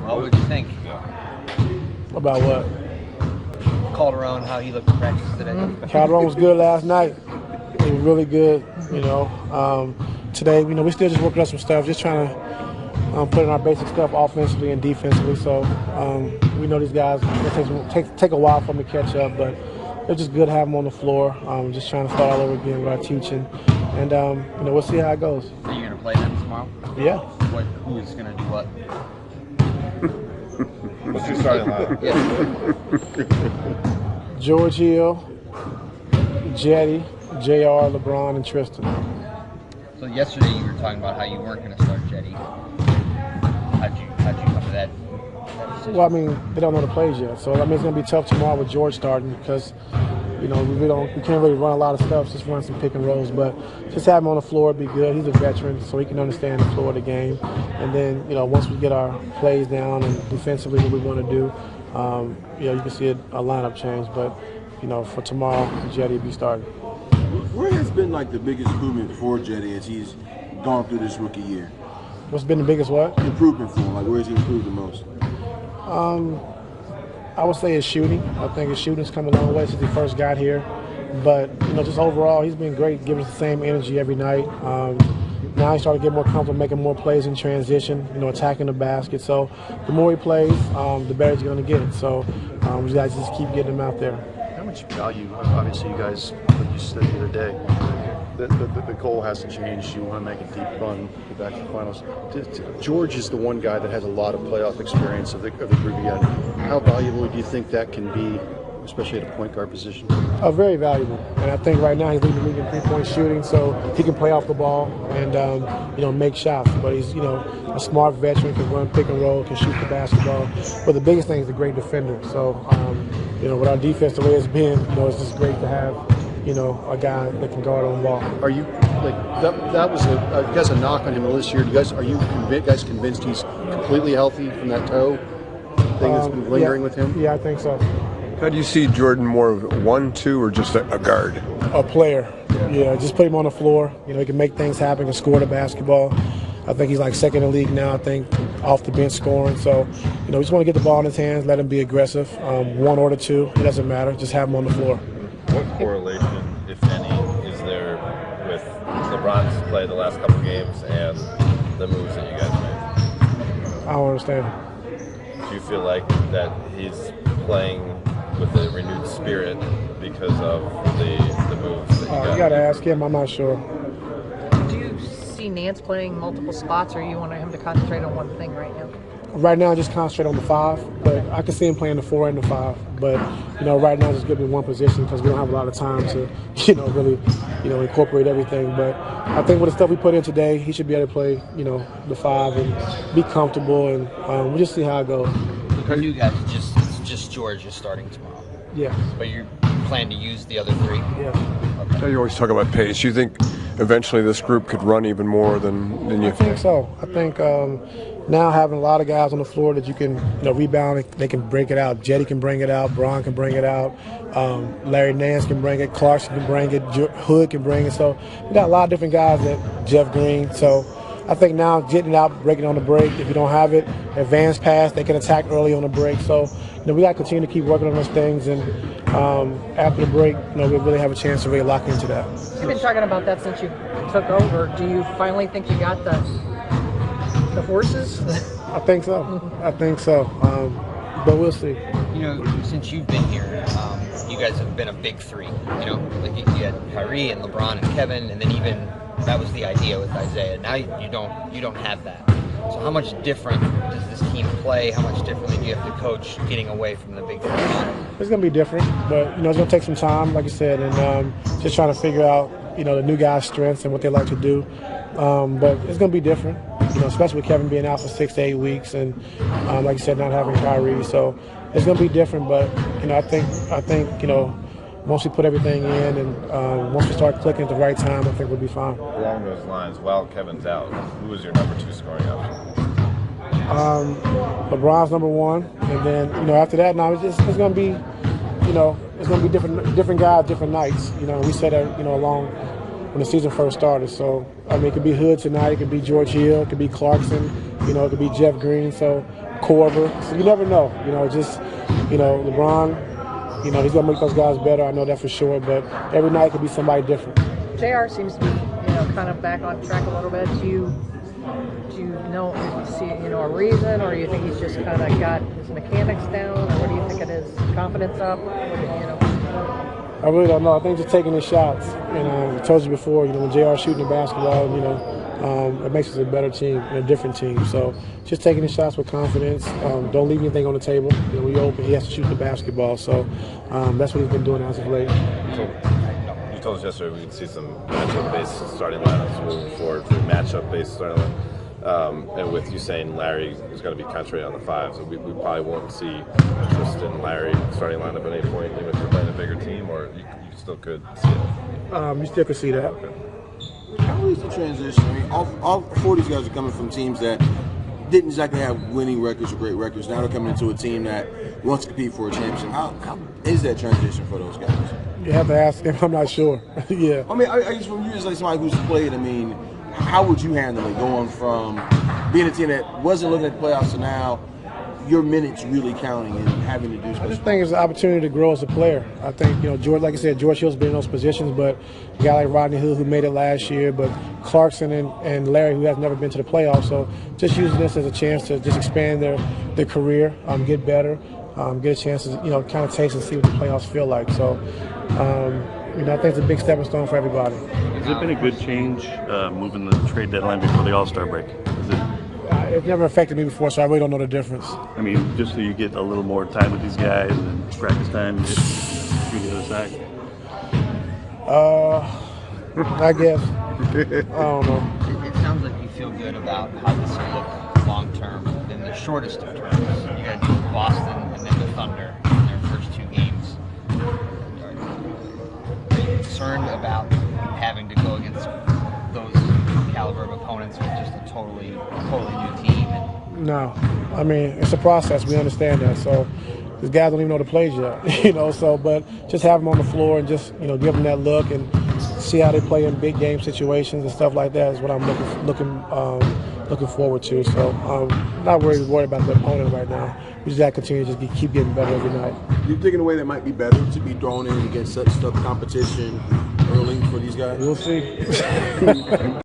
What would you think? About what? Calderon, how he looked in practice today. Calderon was good last night. He was really good, Today, we still just working on some stuff, just trying to put in our basic stuff offensively and defensively. So we know these guys, it take a while for them to catch up, but it's just good to have them on the floor. Just trying to start all over again with our teaching. And, we'll see how it goes. Are you going to play them tomorrow? Yeah. Who's going to do what? What's your starting lineup? Yeah. George Hill, Jetty, JR, LeBron, and Tristan. So yesterday you were talking about how you weren't going to start Jetty. How'd you come to that decision? Well, they don't know the plays yet. So, it's going to be tough tomorrow with George starting because, we can't really run a lot of stuff, just run some pick and rolls. But just have him on the floor would be good. He's a veteran, so he can understand the floor of the game. And then, once we get our plays down and defensively what we want to do, you can see a lineup change. But, for tomorrow, Jetty will be starting. Where has been the biggest improvement for Jetty as he's gone through this rookie year? What's been the biggest what? Improvement for him. Where has he improved the most? I would say his shooting. I think his shooting's come a long way since he first got here. But, just overall, he's been great, giving us the same energy every night. Now he's starting to get more comfortable making more plays in transition, attacking the basket. So the more he plays, the better he's going to get. So we got to just keep getting him out there. How much value, obviously, you guys, like you said the other day, the goal hasn't changed. You want to make a deep run, get back to the finals. George is the one guy that has a lot of playoff experience of the group yet. How valuable do you think that can be, especially at a point guard position? Very valuable. And I think right now he's leading the league in three-point shooting, so he can play off the ball and, make shots. But he's, a smart veteran, can run pick and roll, can shoot the basketball. But the biggest thing is a great defender. So, with our defense the way it's been, it's just great to have, a guy that can guard on the ball. Are you, that was a knock on him this year. Are you guys convinced he's completely healthy from that toe thing that's been lingering with him? Yeah, I think so. How do you see Jordan more of 1, 2, or just a guard? A player. Yeah, just put him on the floor. He can make things happen, can score the basketball. I think he's second in the league now, I think, off the bench scoring. So, we just want to get the ball in his hands, let him be aggressive. 1 or 2, it doesn't matter. Just have him on the floor. What correlation, if any, is there with LeBron's play the last couple games and the moves that you guys made? I don't understand. Do you feel like that he's playing with a renewed spirit because of the moves that you got? You got to ask him. I'm not sure. Do you see Nance playing multiple spots, or you want him to concentrate on one thing right now? Right now, just concentrate on the 5, but I can see him playing the 4 and the 5. But, right now, just give me one position because we don't have a lot of time to, really, incorporate everything. But I think with the stuff we put in today, he should be able to play, the 5 and be comfortable, and we'll just see how it goes. For you guys, it's just George is starting tomorrow. Yeah. But you plan to use the other 3? Yeah. Okay. You always talk about pace. You think eventually this group could run even more than you? I think so. I think now having a lot of guys on the floor that you can rebound, they can break it out. Jetty can bring it out. Braun can bring it out. Larry Nance can bring it. Clarkson can bring it. Hood can bring it. So we got a lot of different guys Jeff Green. So I think now getting it out, breaking on the break. If you don't have it, advanced pass, they can attack early on the break. So we got to continue to keep working on those things. And after the break, we really have a chance to really lock into that. You've been talking about that since you took over. Do you finally think you got the horses? I think so. I think so. But we'll see. Since you've been here, you guys have been a big 3. You had Kyrie and LeBron and Kevin, and then even that was the idea with Isaiah. Now you don't have that. So how much different does this team play? How much differently do you have to coach getting away from the big 3? It's going to be different, but it's going to take some time, like you said, and just trying to figure out the new guys' strengths and what they like to do. But it's going to be different, especially with Kevin being out for 6 to 8 weeks, and like you said, not having Kyrie. So it's going to be different, but I think once we put everything in and once we start clicking at the right time, I think we'll be fine. Along those lines, while Kevin's out, who is your number 2 scoring option? LeBron's number 1, and then after that, now it's going to be it's going to be different guys, different nights. We said that along when the season first started. So it could be Hood tonight, it could be George Hill, it could be Clarkson, it could be Jeff Green. So Corver. So you never know. LeBron. He's gonna make those guys better. I know that for sure. But every night could be somebody different. JR seems to be, kind of back on track a little bit. Do you see, a reason, or do you think he's just kind of got his mechanics down, or what do you think it is? Confidence up? I really don't know. I think just taking his shots. I told you before, when JR's shooting the basketball, it makes us a better team and a different team. So just taking his shots with confidence. Don't leave anything on the table. When you're open, he has to shoot the basketball. So that's what he's been doing as of late. You told us yesterday we could see some matchup-based starting lineups moving forward, matchup-based starting lineup. And with you saying Larry is going to be concentrated on the 5, so we probably won't see Tristan Larry starting lineup at any point, even if you're playing a bigger team, or you still could see it? You still could see that. Okay. How is the transition? I mean, all 4 of these guys are coming from teams that didn't exactly have winning records or great records. Now they're coming into a team that wants to compete for a championship. How is that transition for those guys? You have to ask him. I'm not sure. Yeah. I mean, I guess from you as like somebody who's played, how would you handle it going from being a team that wasn't looking at the playoffs to now your minutes really counting and having to do special? I just think it's an opportunity to grow as a player. I think, George, like I said, George Hill's been in those positions, but a guy like Rodney Hood who made it last year, but Clarkson and Larry who has never been to the playoffs. So just using this as a chance to just expand their career, get better, get a chance to, kind of taste and see what the playoffs feel like. So, I think it's a big stepping stone for everybody. Has it been a good change moving the trade deadline before the All-Star break? It's never affected me before, so I really don't know the difference. I mean, just so you get a little more time with these guys and practice time, you get the other side. I guess. I don't know. It sounds like you feel good about how this will look long term in the shortest of terms. You got to deal with Boston and then the Thunder in their first 2 games. Are you concerned about having to go against those caliber of opponents with just a totally new team? No. I mean, it's a process. We understand that. So these guys don't even know the plays yet, but just have them on the floor and just, give them that look and see how they play in big game situations and stuff like that is what I'm looking forward to. So I'm not worried about the opponent right now. We just got to continue to just keep getting better every night. You think in a way that might be better to be thrown in against such tough competition early for these guys? We'll see.